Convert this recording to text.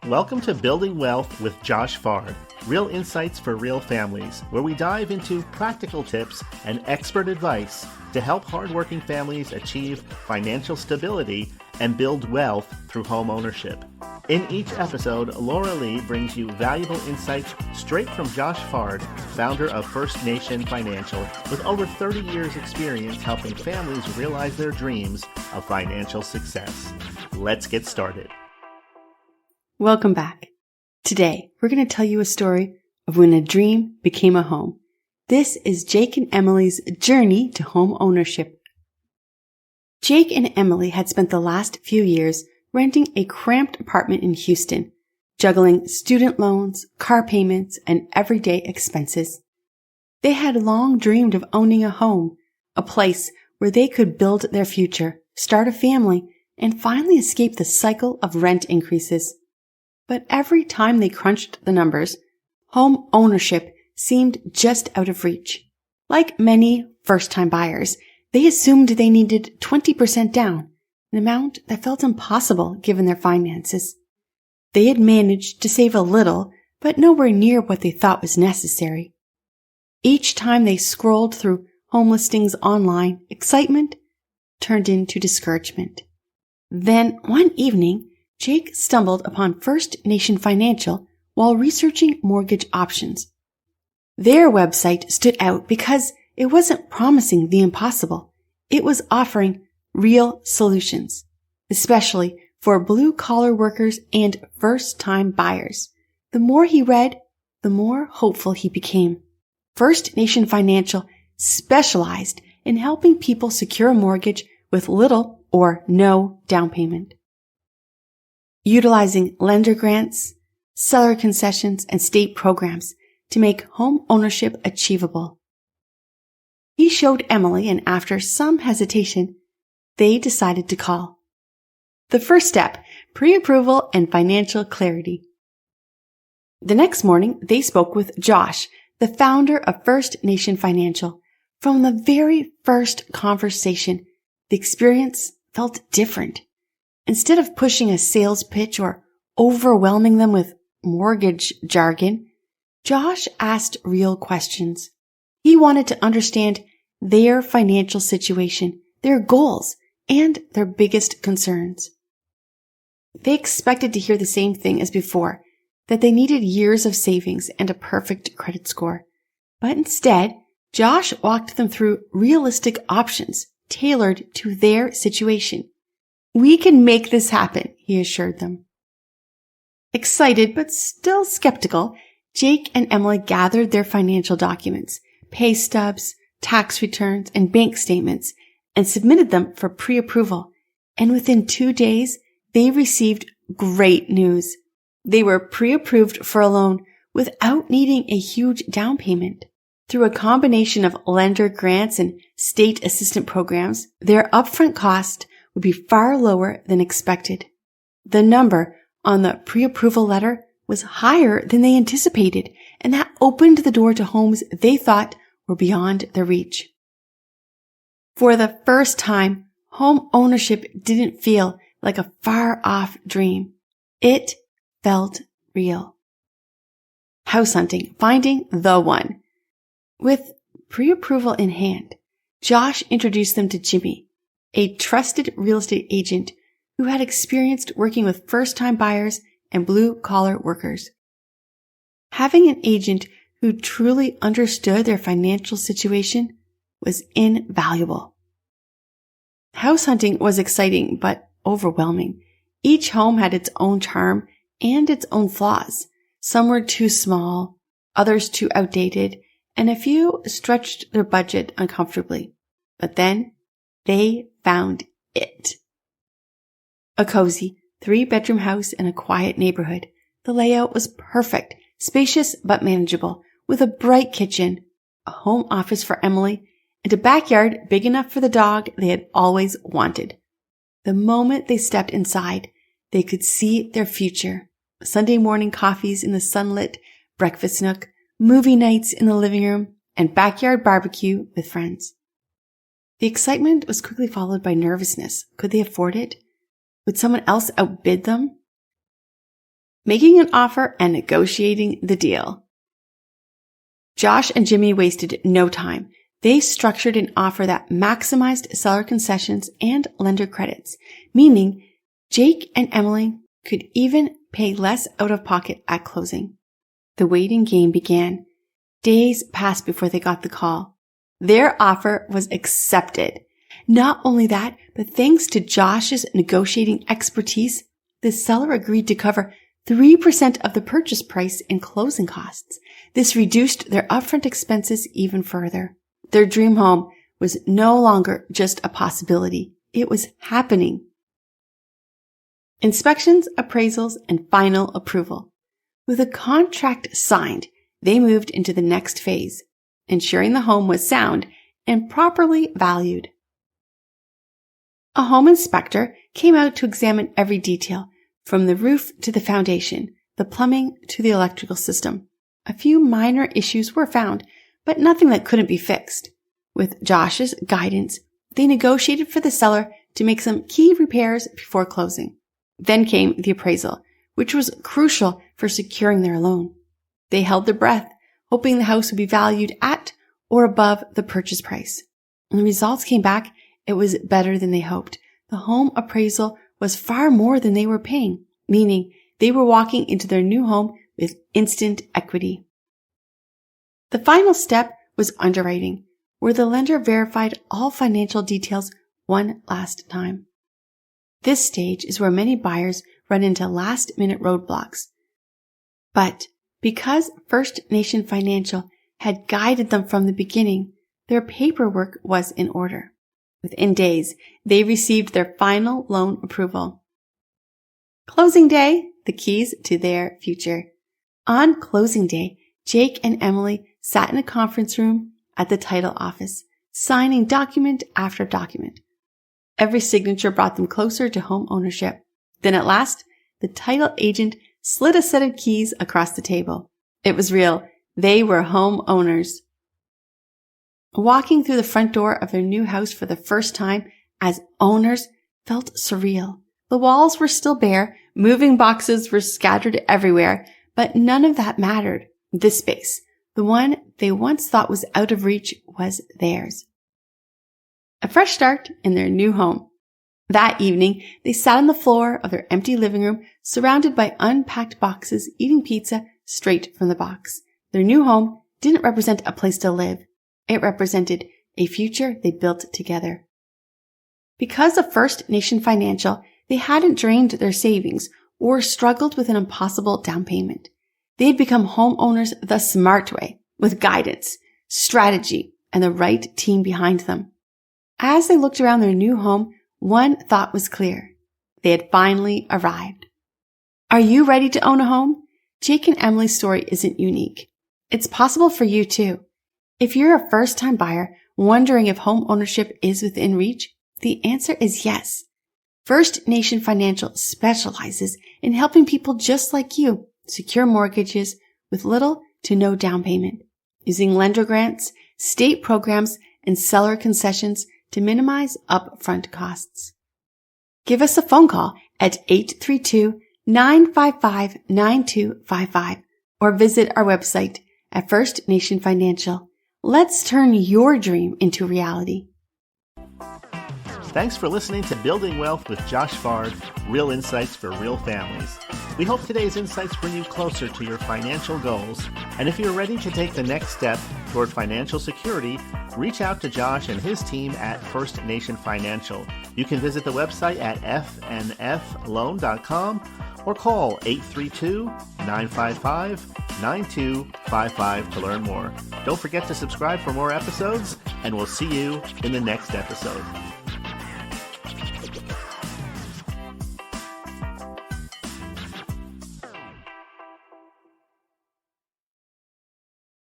Welcome to Building Wealth with Josh Fard, real insights for real families, where we dive into practical tips and expert advice to help hardworking families achieve financial stability and build wealth through home ownership. In each episode, Laura Lee brings you valuable insights straight from Josh Fard, founder of First Nation Financial, with over 30 years experience helping families realize their dreams of financial success. Let's get started. Welcome back. Today, we're going to tell you a story of when a dream became a home. This is Jake and Emily's journey to home ownership. Jake and Emily had spent the last few years renting a cramped apartment in Houston, juggling student loans, car payments, and everyday expenses. They had long dreamed of owning a home, a place where they could build their future, start a family, and finally escape the cycle of rent increases. But every time they crunched the numbers, home ownership seemed just out of reach. Like many first-time buyers, they assumed they needed 20% down, an amount that felt impossible given their finances. They had managed to save a little, but nowhere near what they thought was necessary. Each time they scrolled through home listings online, excitement turned into discouragement. Then one evening, Jake stumbled upon First Nation Financial while researching mortgage options. Their website stood out because it wasn't promising the impossible. It was offering real solutions, especially for blue-collar workers and first-time buyers. The more he read, the more hopeful he became. First Nation Financial specialized in helping people secure a mortgage with little or no down payment. Utilizing lender grants, seller concessions, and state programs to make home ownership achievable. He showed Emily, and after some hesitation, they decided to call. The first step, pre-approval and financial clarity. The next morning, they spoke with Josh, the founder of First Nation Financial. From the very first conversation, the experience felt different. Instead of pushing a sales pitch or overwhelming them with mortgage jargon, Josh asked real questions. He wanted to understand their financial situation, their goals, and their biggest concerns. They expected to hear the same thing as before, that they needed years of savings and a perfect credit score. But instead, Josh walked them through realistic options tailored to their situation. "We can make this happen," he assured them. Excited but still skeptical, Jake and Emily gathered their financial documents, pay stubs, tax returns, and bank statements, and submitted them for pre-approval. And within 2 days, they received great news. They were pre-approved for a loan without needing a huge down payment. Through a combination of lender grants and state assistance programs, their upfront cost would be far lower than expected. The number on the pre-approval letter was higher than they anticipated, and that opened the door to homes they thought were beyond their reach. For the first time, home ownership didn't feel like a far-off dream. It felt real. House hunting, finding the one. With pre-approval in hand, Josh introduced them to Jimmy, a trusted real estate agent who had experienced working with first-time buyers and blue-collar workers. Having an agent who truly understood their financial situation was invaluable. House hunting was exciting but overwhelming. Each home had its own charm and its own flaws. Some were too small, others too outdated, and a few stretched their budget uncomfortably. But then they found it. A cozy 3-bedroom house in a quiet neighborhood. The layout was perfect, spacious but manageable, with a bright kitchen, a home office for Emily, and a backyard big enough for the dog they had always wanted. The moment they stepped inside, they could see their future. Sunday morning coffees in the sunlit breakfast nook, movie nights in the living room, and backyard barbecue with friends. The excitement was quickly followed by nervousness. Could they afford it? Would someone else outbid them? making an offer and negotiating the deal. Josh and Jimmy wasted no time. They structured an offer that maximized seller concessions and lender credits, meaning Jake and Emily could even pay less out of pocket at closing. The waiting game began. Days passed before they got the call. Their offer was accepted. Not only that, but thanks to Josh's negotiating expertise, the seller agreed to cover 3% of the purchase price in closing costs. This reduced their upfront expenses even further. Their dream home was no longer just a possibility. It was happening. Inspections, appraisals, and final approval. With a contract signed, they moved into the next phase, ensuring the home was sound and properly valued. A home inspector came out to examine every detail, from the roof to the foundation, the plumbing to the electrical system. A few minor issues were found, but nothing that couldn't be fixed. With Josh's guidance, they negotiated for the seller to make some key repairs before closing. Then came the appraisal, which was crucial for securing their loan. They held their breath, hoping the house would be valued at or above the purchase price. When the results came back, it was better than they hoped. The home appraisal was far more than they were paying, meaning they were walking into their new home with instant equity. The final step was underwriting, where the lender verified all financial details one last time. This stage is where many buyers run into last-minute roadblocks. But because First Nation Financial had guided them from the beginning, their paperwork was in order. Within days, they received their final loan approval. Closing day, the keys to their future. On closing day, Jake and Emily sat in a conference room at the title office, signing document after document. Every signature brought them closer to home ownership. Then at last, the title agent slid a set of keys across the table. It was real. They were home owners. Walking through the front door of their new house for the first time as owners felt surreal. The walls were still bare, moving boxes were scattered everywhere, but none of that mattered. This space, the one they once thought was out of reach, was theirs. A fresh start in their new home. That evening, they sat on the floor of their empty living room, surrounded by unpacked boxes, eating pizza straight from the box. Their new home didn't represent a place to live. It represented a future they built together. Because of First Nation Financial, they hadn't drained their savings or struggled with an impossible down payment. They had become homeowners the smart way, with guidance, strategy, and the right team behind them. As they looked around their new home, one thought was clear. They had finally arrived. Are you ready to own a home? Jake and Emily's story isn't unique. It's possible for you too. If you're a first-time buyer wondering if home ownership is within reach, the answer is yes. First Nation Financial specializes in helping people just like you secure mortgages with little to no down payment, using lender grants, state programs, and seller concessions to minimize upfront costs. Give us a phone call at 832-955-9255 or visit our website at First Nation Financial. Let's turn your dream into reality. Thanks for listening to Building Wealth with Josh Fard, real insights for real families. We hope today's insights bring you closer to your financial goals. And if you're ready to take the next step toward financial security, reach out to Josh and his team at First Nation Financial. You can visit the website at fnfloan.com or call 832-955-9255 to learn more. Don't forget to subscribe for more episodes, and we'll see you in the next episode.